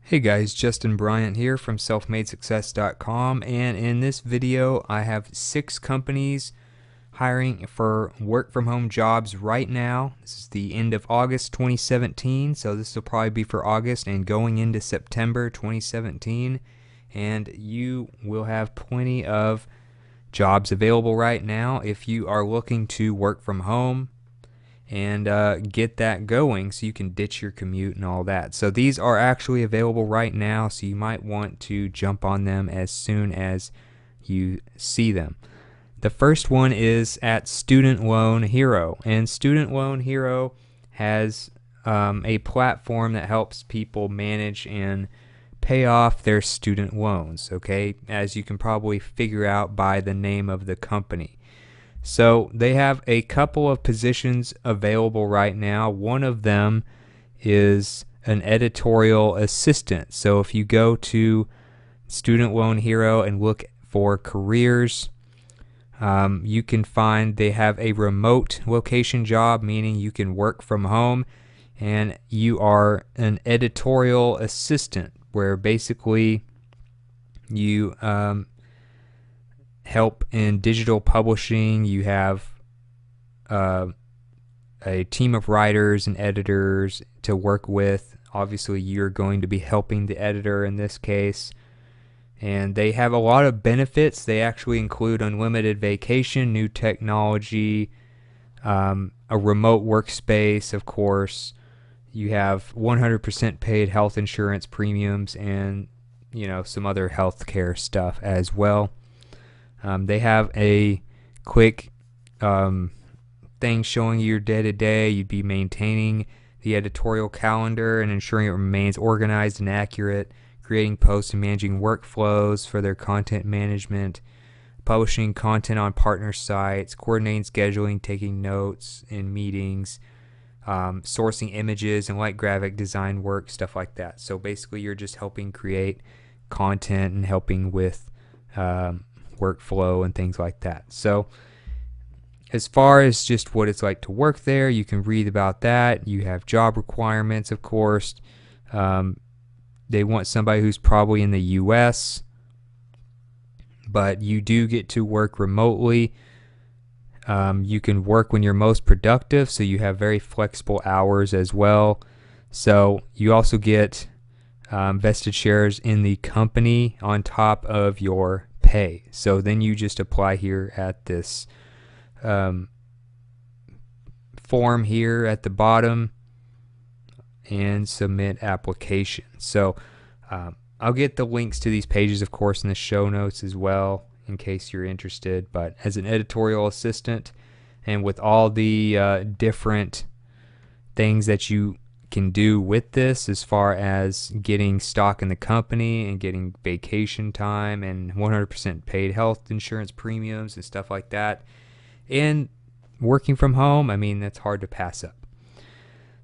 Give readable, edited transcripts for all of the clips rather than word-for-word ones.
Hey guys, Justin Bryant here from selfmadesuccess.com, and in this video I have 6 companies hiring for work from home jobs right now. This is the end of August 2017, so this will probably be for August and going into September 2017, and you will have plenty of jobs available right now if you are looking to work from home and get that going so you can ditch your commute and all that. So these are actually available right now, so you might want to jump on them as soon as you see them. The first one is at Student Loan Hero, and Student Loan Hero has a platform that helps people manage and pay off their student loans, okay, as you can probably figure out by the name of the company. So they have a couple of positions available right now. One of them is an editorial assistant. So if you go to Student Loan Hero and look for careers, you can find they have a remote location job, meaning you can work from home, and you are an editorial assistant, where basically you help in digital publishing. You have a team of writers and editors to work with. Obviously, you're going to be helping the editor in this case. And they have a lot of benefits. They actually include unlimited vacation, new technology, a remote workspace, of course. You have 100% paid health insurance premiums and, some other healthcare stuff as well. They have a quick thing showing your day-to-day. You'd be maintaining the editorial calendar and ensuring it remains organized and accurate, creating posts and managing workflows for their content management, publishing content on partner sites, coordinating scheduling, taking notes in meetings, sourcing images and light graphic design work, stuff like that. So basically you're just helping create content and helping with workflow and things like that. So as far as just what it's like to work there, you can read about that. You have job requirements, of course. They want somebody who's probably in the US, but you do get to work remotely. You can work when you're most productive, so you have very flexible hours as well. So you also get vested shares in the company on top of your pay. So then you just apply here at this form here at the bottom and submit application. So I'll get the links to these pages, of course, in the show notes as well in case you're interested. But as an editorial assistant, and with all the different things that you can do with this, as far as getting stock in the company and getting vacation time and 100% paid health insurance premiums and stuff like that, and working from home, I mean, that's hard to pass up.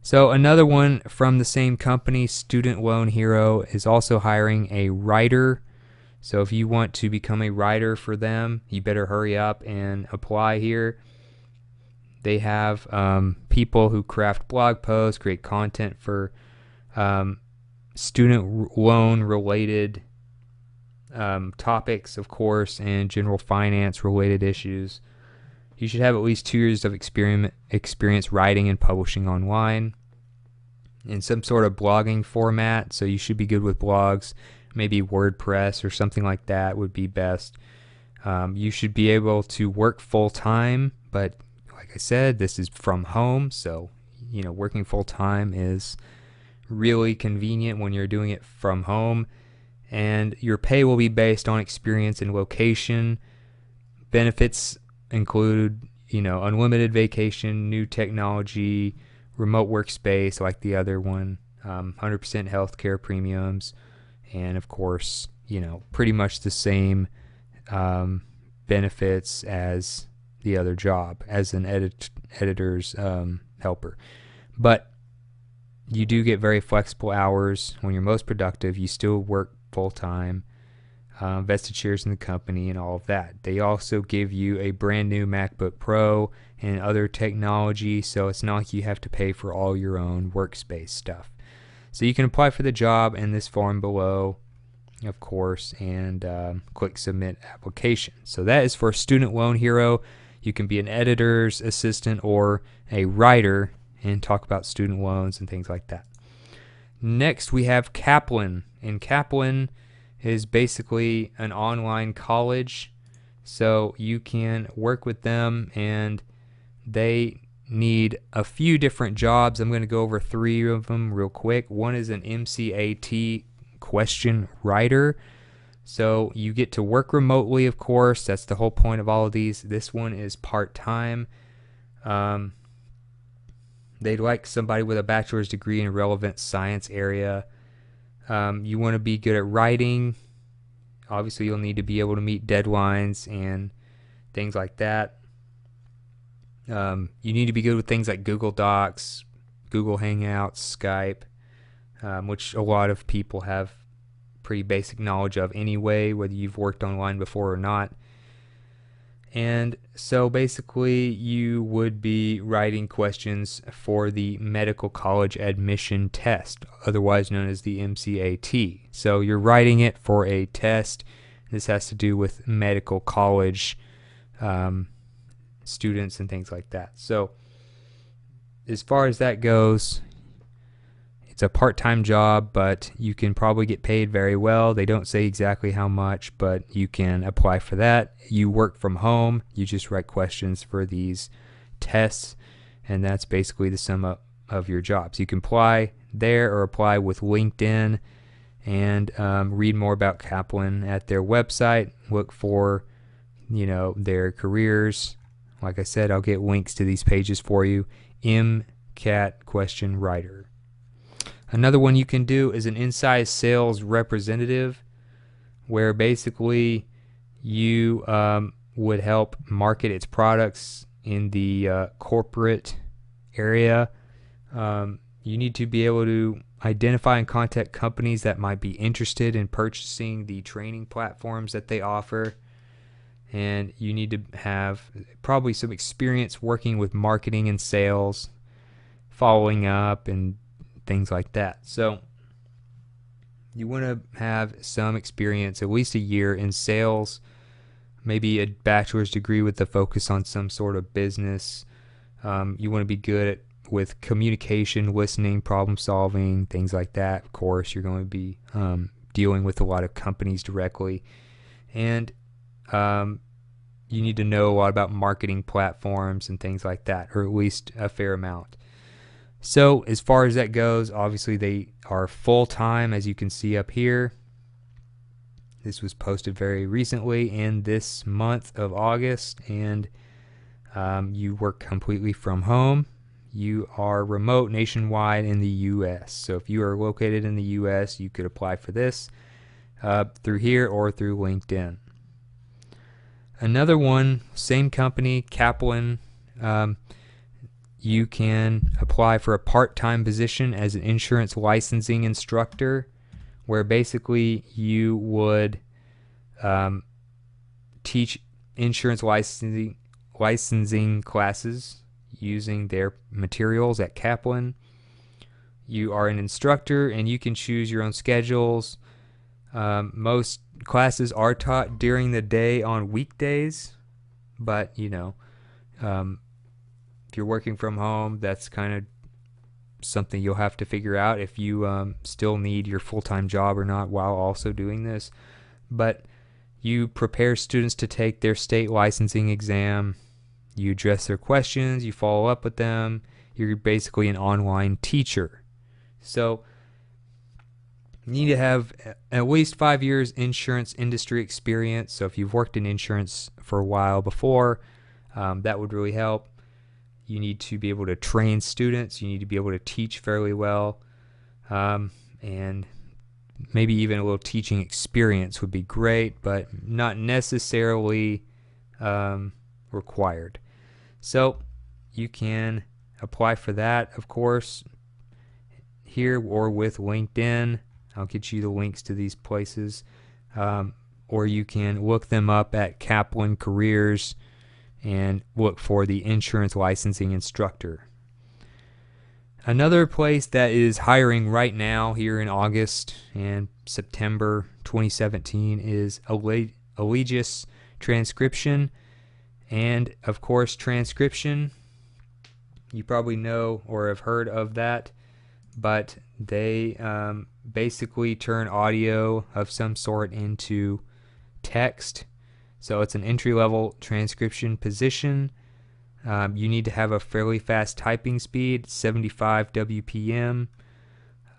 So another one from the same company, Student Loan Hero, is also hiring a writer. So if you want to become a writer for them, you better hurry up and apply here. They have people who craft blog posts, create content for student loan related topics, of course, and general finance related issues. You should have at least 2 years of experience writing and publishing online in some sort of blogging format. So you should be good with blogs. Maybe WordPress or something like that would be best. You should be able to work full time, but like I said, this is from home, so working full time is really convenient when you're doing it from home. And your pay will be based on experience and location. Benefits include unlimited vacation, new technology, remote workspace like the other one, 100% healthcare premiums, and of course pretty much the same benefits as the other job as an editor's helper. But you do get very flexible hours. When you're most productive, you still work full time, vested shares in the company and all of that. They also give you a brand new MacBook Pro and other technology, so it's not like you have to pay for all your own workspace stuff. So you can apply for the job in this form below, of course, and click submit application. So that is for Student Loan Hero. You can be an editor's assistant or a writer and talk about student loans and things like that. Next we have Kaplan, and Kaplan is basically an online college, so you can work with them, and they need a few different jobs. I'm going to go over 3 of them real quick. One is an MCAT question writer. So you get to work remotely, of course. That's the whole point of all of these. This one is part-time. They'd like somebody with a bachelor's degree in a relevant science area. You want to be good at writing. Obviously, you'll need to be able to meet deadlines and things like that. You need to be good with things like Google Docs, Google Hangouts, Skype, which a lot of people have pretty basic knowledge of anyway, whether you've worked online before or not. And so basically you would be writing questions for the medical college admission test, otherwise known as the MCAT. So you're writing it for a test. This has to do with medical college students and things like that. So as far as that goes, it's a part-time job, but you can probably get paid very well. They don't say exactly how much, but you can apply for that. You work from home. You just write questions for these tests, and that's basically the sum up of your jobs. You can apply there or apply with LinkedIn, and read more about Kaplan at their website. Look for, their careers. Like I said, I'll get links to these pages for you. MCAT question writer. Another one you can do is an inside sales representative, where basically you would help market its products in the corporate area. You need to be able to identify and contact companies that might be interested in purchasing the training platforms that they offer. And you need to have probably some experience working with marketing and sales, following up, and things like that. So you want to have some experience, at least a year in sales, maybe a bachelor's degree with a focus on some sort of business. You want to be good with communication, listening, problem solving, things like that. Of course, you're going to be dealing with a lot of companies directly, and you need to know a lot about marketing platforms and things like that, or at least a fair amount. So as far as that goes, obviously they are full-time, as you can see up here. This was posted very recently in this month of August, and you work completely from home. You are remote nationwide in the U.S. So if you are located in the U.S., you could apply for this through here or through LinkedIn. Another one, same company, Kaplan. You can apply for a part-time position as an insurance licensing instructor, where basically you would teach insurance licensing classes using their materials at Kaplan. You are an instructor, and you can choose your own schedules. Most classes are taught during the day on weekdays, but if you're working from home, that's kind of something you'll have to figure out if you still need your full-time job or not while also doing this. But you prepare students to take their state licensing exam. You address their questions. You follow up with them. You're basically an online teacher. So you need to have at least 5 years insurance industry experience. So if you've worked in insurance for a while before, that would really help. You need to be able to train students. You need to be able to teach fairly well. And maybe even a little teaching experience would be great, but not necessarily required. So you can apply for that, of course, here or with LinkedIn. I'll get you the links to these places. Or you can look them up at Kaplan Careers and look for the insurance licensing instructor. Another place that is hiring right now here in August and September 2017 is Allegis Transcription. And of course, transcription, you probably know or have heard of that, but they basically turn audio of some sort into text. So it's an entry-level transcription position. You need to have a fairly fast typing speed, 75 WPM.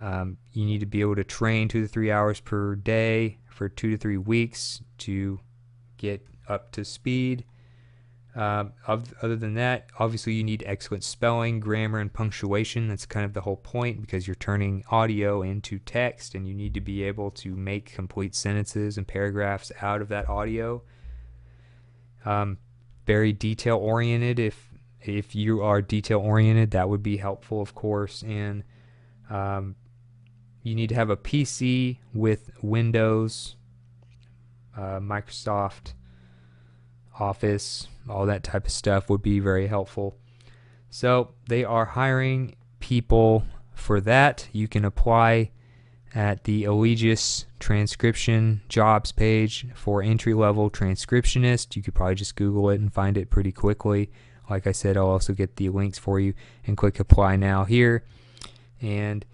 You need to be able to train 2 to 3 hours per day for 2 to 3 weeks to get up to speed. Other than that, obviously you need excellent spelling, grammar, and punctuation. That's kind of the whole point, because you're turning audio into text, and you need to be able to make complete sentences and paragraphs out of that audio. Very detail oriented. If you are detail oriented, that would be helpful, of course. And you need to have a PC with Windows, Microsoft Office, all that type of stuff would be very helpful. So they are hiring people for that. You can apply at the Allegis transcription jobs page for entry-level transcriptionist. You could probably just Google it and find it pretty quickly. Like I said, I'll also get the links for you, and click apply now here. And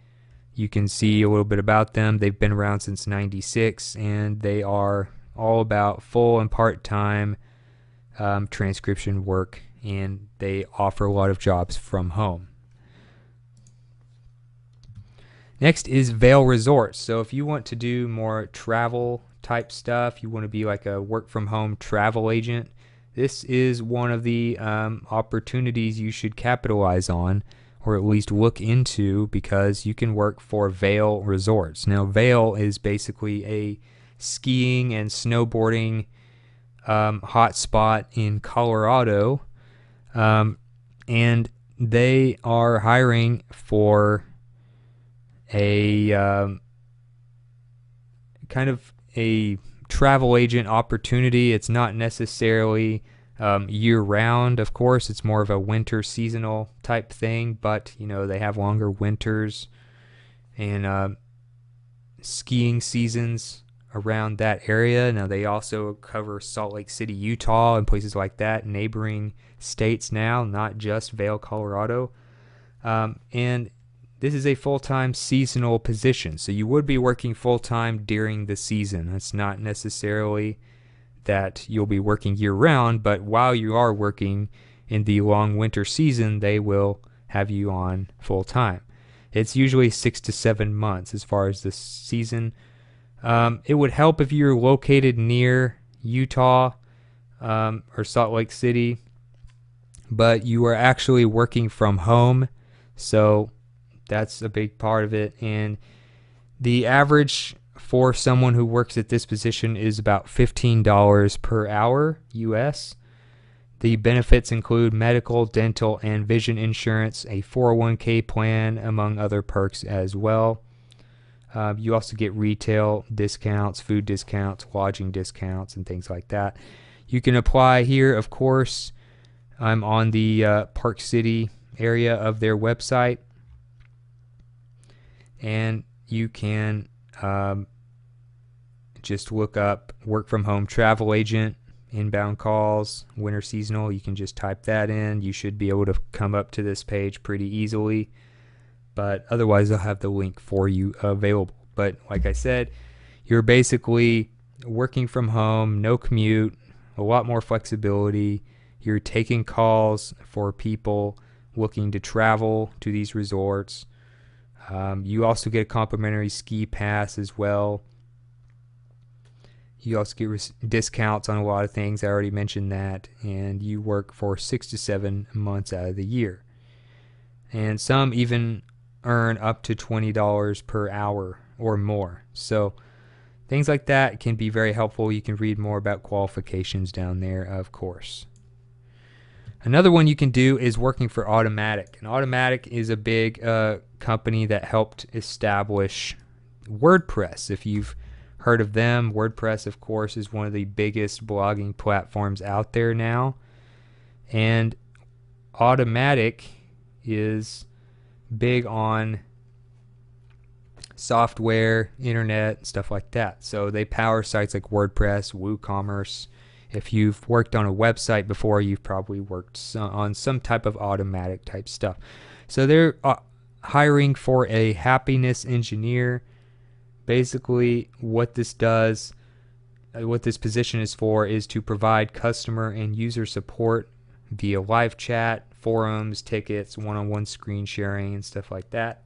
you can see a little bit about them. They've been around since '96, and they are all about full and part-time transcription work, and they offer a lot of jobs from home. Next is Vail Resorts. So if you want to do more travel type stuff, you want to be like a work from home travel agent, this is one of the opportunities you should capitalize on, or at least look into, because you can work for Vail Resorts. Now, Vail is basically a skiing and snowboarding hotspot in Colorado, and they are hiring for a kind of a travel agent opportunity. It's not necessarily year-round, of course. It's more of a winter seasonal type thing, but you know, they have longer winters and skiing seasons around that area. Now, they also cover Salt Lake City, Utah, and places like that, neighboring states now, not just Vail, Colorado. And this is a full-time seasonal position, so you would be working full-time during the season. It's not necessarily that you'll be working year-round, but while you are working in the long winter season, they will have you on full-time. It's usually 6 to 7 months as far as the season. It would help if you're located near Utah or Salt Lake City, but you are actually working from home, so that's a big part of it. And the average for someone who works at this position is about $15 per hour US. The benefits include medical, dental, and vision insurance, a 401k plan, among other perks as well. You also get retail discounts, food discounts, lodging discounts, and things like that. You can apply here, of course. I'm on the Park City area of their website, and you can just look up work from home travel agent, inbound calls, winter seasonal. You can just type that in. You should be able to come up to this page pretty easily, but otherwise I'll have the link for you available. But like I said, you're basically working from home, no commute, a lot more flexibility. You're taking calls for people looking to travel to these resorts. You also get a complimentary ski pass as well. You also get discounts on a lot of things. I already mentioned that. And you work for 6 to 7 months out of the year. And some even earn up to $20 per hour or more. So things like that can be very helpful. You can read more about qualifications down there, of course. Another one you can do is working for Automattic. And Automattic is a big company that helped establish WordPress. If you've heard of them, WordPress, of course, is one of the biggest blogging platforms out there now. And Automattic is big on software, internet, stuff like that. So they power sites like WordPress, WooCommerce. If you've worked on a website before, you've probably worked on some type of automatic type stuff. So they're hiring for a happiness engineer. Basically, what this does, what this position is for, is to provide customer and user support via live chat, forums, tickets, one-on-one screen sharing, and stuff like that.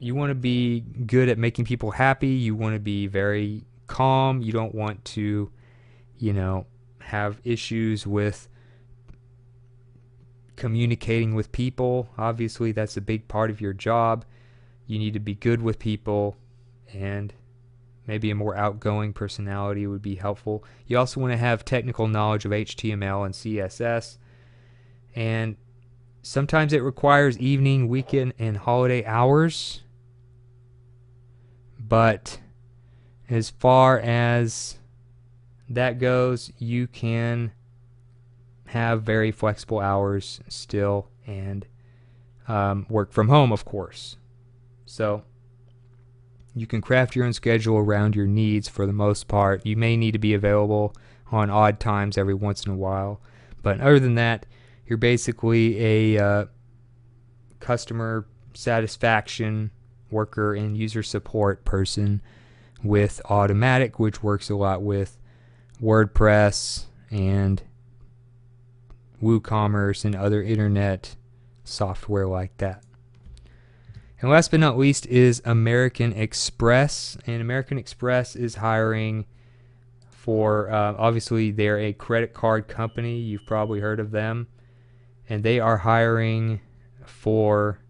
You want to be good at making people happy. You want to be very calm. You don't want to, have issues with communicating with people. Obviously, that's a big part of your job. You need to be good with people, and maybe a more outgoing personality would be helpful. You also want to have technical knowledge of HTML and CSS, and sometimes it requires evening, weekend, and holiday hours. But as far as that goes, you can have very flexible hours still, and work from home, of course. So you can craft your own schedule around your needs for the most part. You may need to be available on odd times every once in a while, but other than that, you're basically a customer satisfaction worker and user support person with Automattic, which works a lot with WordPress and WooCommerce and other internet software like that. And last but not least is American Express. And American Express is hiring for, obviously they're a credit card company. You've probably heard of them. And they are hiring for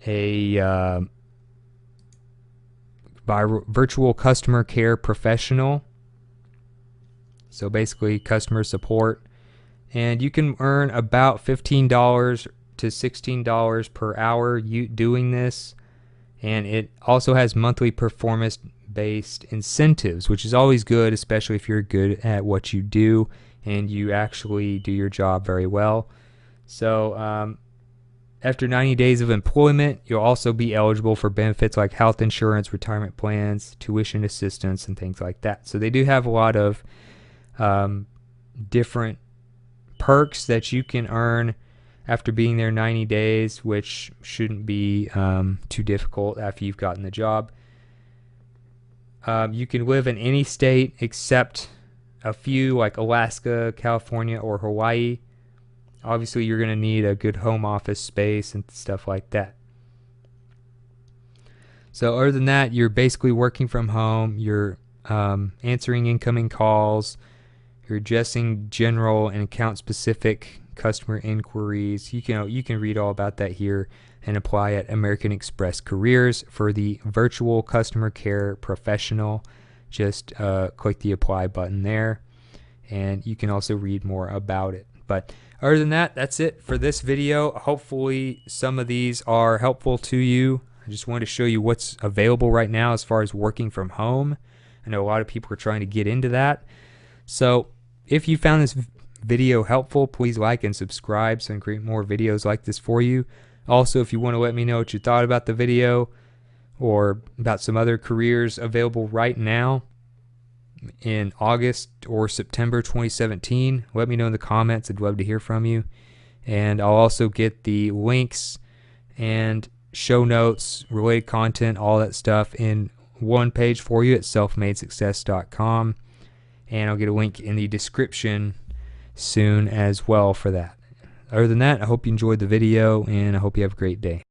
a virtual customer care professional. So basically customer support. And you can earn about $15 to $16 per hour doing this, and it also has monthly performance-based incentives, which is always good, especially if you're good at what you do and you actually do your job very well. So after 90 days of employment, you'll also be eligible for benefits like health insurance, retirement plans, tuition assistance, and things like that. So they do have a lot of different perks that you can earn after being there 90 days, which shouldn't be too difficult after you've gotten the job. You can live in any state except a few like Alaska, California, or Hawaii. Obviously, you're going to need a good home office space and stuff like that. So other than that, you're basically working from home. You're answering incoming calls. You're addressing general and account-specific customer inquiries. You can read all about that here and apply at American Express Careers for the virtual customer care professional. Just click the apply button there, and you can also read more about it. But other than that, that's it for this video. Hopefully some of these are helpful to you. I just wanted to show you what's available right now as far as working from home. I know a lot of people are trying to get into that. So if you found this video helpful, please like and subscribe so I can create more videos like this for you. Also, if you want to let me know what you thought about the video or about some other careers available right now in August or September 2017, let me know in the comments. I'd love to hear from you. And I'll also get the links and show notes, related content, all that stuff in one page for you at selfmadesuccess.com. And I'll get a link in the description soon as well for that. Other than that, I hope you enjoyed the video, and I hope you have a great day.